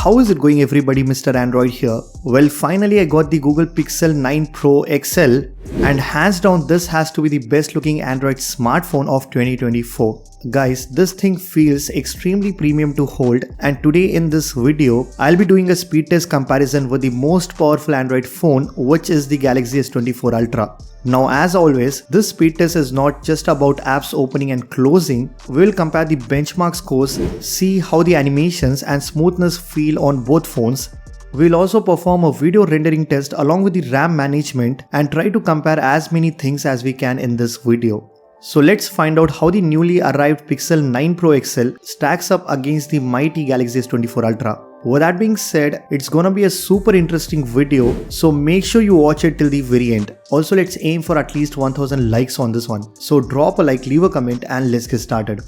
How is it going everybody, Mr. Android here? Well, finally I got the Google Pixel 9 Pro XL, and hands down this has to be the best looking Android smartphone of 2024. Guys, this thing feels extremely premium to hold, and today in this video, I'll be doing a speed test comparison with the most powerful Android phone, which is the Galaxy S24 Ultra. Now as always, this speed test is not just about apps opening and closing. We will compare the benchmark scores, see how the animations and smoothness feel on both phones. We'll also perform a video rendering test along with the RAM management and try to compare as many things as we can in this video. So let's find out how the newly arrived Pixel 9 Pro XL stacks up against the mighty Galaxy S24 Ultra. With that being said, it's gonna be a super interesting video, so make sure you watch it till the very end. Also, let's aim for at least 1000 likes on this one. So drop a like, leave a comment, and let's get started.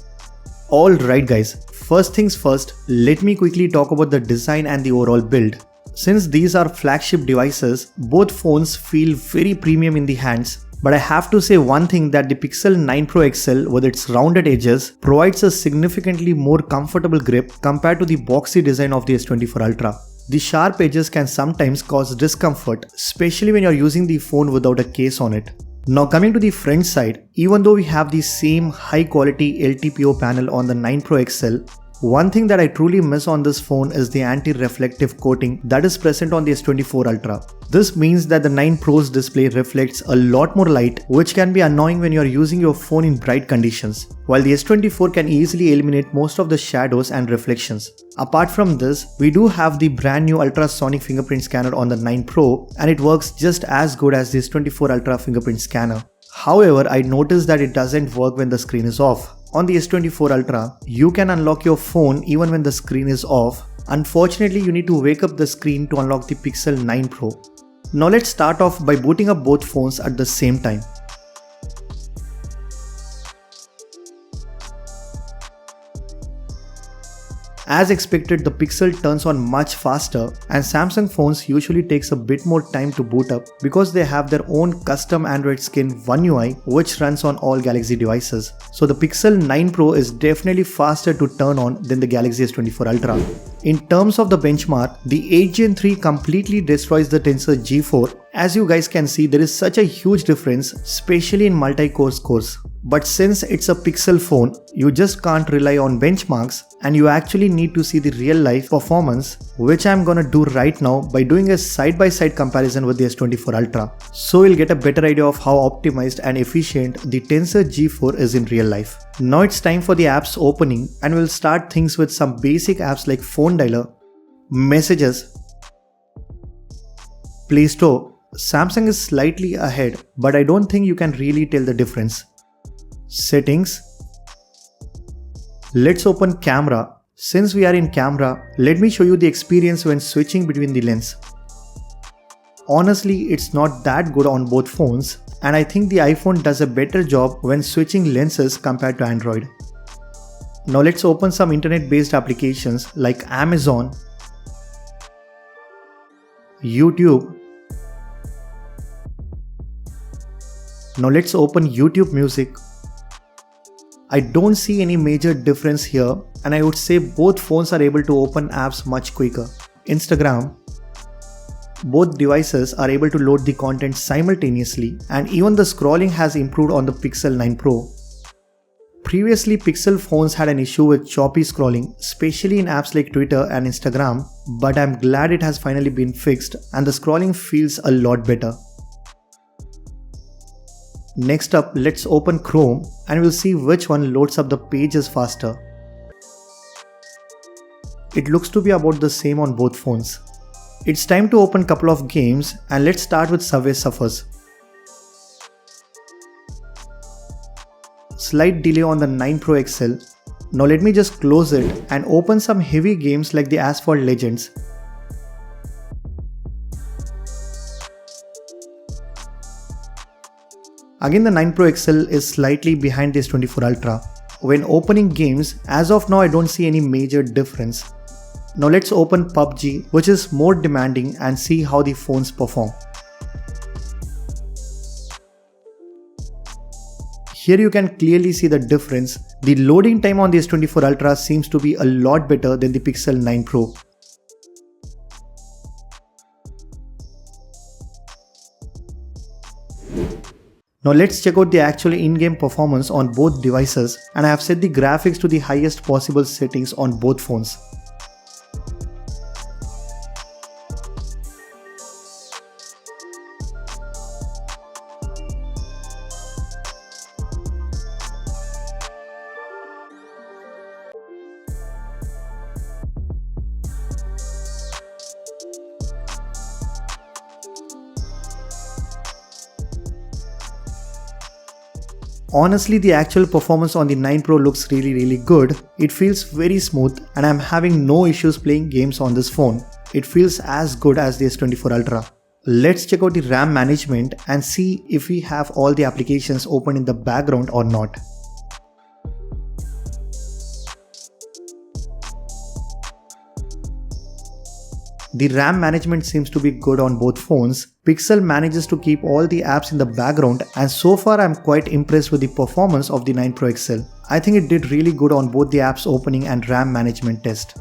Alright guys, first things first, let me quickly talk about the design and the overall build. Since these are flagship devices, both phones feel very premium in the hands. But I have to say one thing, that the Pixel 9 Pro XL with its rounded edges provides a significantly more comfortable grip compared to the boxy design of the S24 Ultra. The sharp edges can sometimes cause discomfort, especially when you're using the phone without a case on it. Now coming to the front side, even though we have the same high quality LTPO panel on the 9 Pro XL, one thing that I truly miss on this phone is the anti-reflective coating that is present on the S24 Ultra. This means that the 9 Pro's display reflects a lot more light, which can be annoying when you are using your phone in bright conditions, while the S24 can easily eliminate most of the shadows and reflections. Apart from this, we do have the brand new ultrasonic fingerprint scanner on the 9 Pro, and it works just as good as the S24 Ultra fingerprint scanner. However, I noticed that it doesn't work when the screen is off. On the S24 Ultra, you can unlock your phone even when the screen is off. Unfortunately, you need to wake up the screen to unlock the Pixel 9 Pro. Now let's start off by booting up both phones at the same time. As expected, the Pixel turns on much faster, and Samsung phones usually takes a bit more time to boot up because they have their own custom Android skin One UI which runs on all Galaxy devices. So the Pixel 9 Pro is definitely faster to turn on than the Galaxy S24 Ultra. In terms of the benchmark, the 8 Gen 3 completely destroys the Tensor G4. As you guys can see, there is such a huge difference, especially in multi-core scores. But since it's a Pixel phone, you just can't rely on benchmarks, and you actually need to see the real life performance, which I'm gonna do right now by doing a side-by-side comparison with the S24 Ultra. So you'll get a better idea of how optimized and efficient the Tensor G4 is in real life. Now it's time for the apps opening, and we'll start things with some basic apps like Phone Dialer, Messages, Play Store. Samsung is slightly ahead, but I don't think you can really tell the difference. Settings. Let's open Camera. Since we are in Camera, let me show you the experience when switching between the lens. Honestly, it's not that good on both phones, and I think the iPhone does a better job when switching lenses compared to Android. Now let's open some internet-based applications like Amazon, YouTube. Now let's open YouTube Music. I don't see any major difference here, and I would say both phones are able to open apps much quicker. Instagram. Both devices are able to load the content simultaneously, and even the scrolling has improved on the Pixel 9 Pro. Previously, Pixel phones had an issue with choppy scrolling, especially in apps like Twitter and Instagram, but I'm glad it has finally been fixed and the scrolling feels a lot better. Next up, let's open Chrome and we'll see which one loads up the pages faster. It looks to be about the same on both phones. It's time to open a couple of games, and let's start with Subway Surfers. Slight delay on the 9 Pro XL. Now let me just close it and open some heavy games like the Asphalt Legends. Again, the 9 Pro XL is slightly behind this S24 Ultra. When opening games, as of now I don't see any major difference. Now let's open PUBG, which is more demanding, and see how the phones perform. Here you can clearly see the difference. The loading time on the S24 Ultra seems to be a lot better than the Pixel 9 Pro. Now let's check out the actual in-game performance on both devices, and I have set the graphics to the highest possible settings on both phones. Honestly, the actual performance on the 9 Pro looks really good. It feels very smooth and I'm having no issues playing games on this phone. It feels as good as the S24 Ultra. Let's check out the RAM management and see if we have all the applications open in the background or not. The RAM management seems to be good on both phones. Pixel manages to keep all the apps in the background, and so far I'm quite impressed with the performance of the 9 Pro XL. I think it did really good on both the apps opening and RAM management test.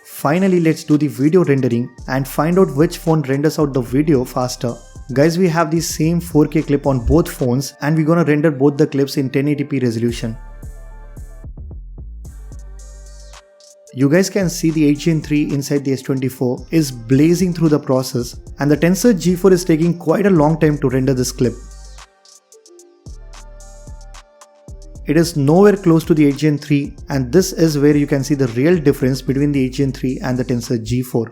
Finally, let's do the video rendering and find out which phone renders out the video faster. Guys, we have the same 4K clip on both phones and we're gonna render both the clips in 1080p resolution. You guys can see the 8 Gen 3 inside the S24 is blazing through the process, and the Tensor G4 is taking quite a long time to render this clip. It is nowhere close to the 8 Gen 3, and this is where you can see the real difference between the 8 Gen 3 and the Tensor G4.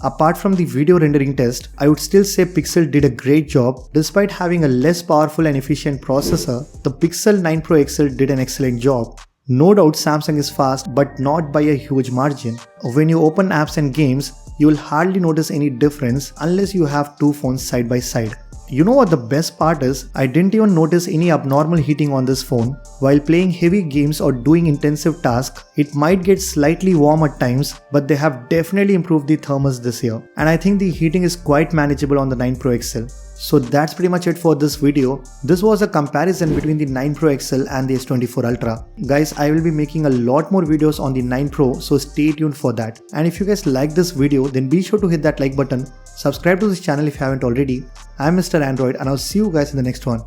Apart from the video rendering test, I would still say Pixel did a great job. Despite having a less powerful and efficient processor, the Pixel 9 Pro XL did an excellent job. No doubt Samsung is fast, but not by a huge margin. When you open apps and games, you will hardly notice any difference unless you have two phones side by side. You know what the best part is? I didn't even notice any abnormal heating on this phone. While playing heavy games or doing intensive tasks, it might get slightly warm at times, but they have definitely improved the thermals this year. And I think the heating is quite manageable on the 9 Pro XL. So that's pretty much it for this video. This was a comparison between the 9 Pro XL and the S24 Ultra. Guys, I will be making a lot more videos on the 9 Pro, so stay tuned for that. And if you guys like this video, then be sure to hit that like button. Subscribe to this channel if you haven't already. I'm Mr. Android and I'll see you guys in the next one.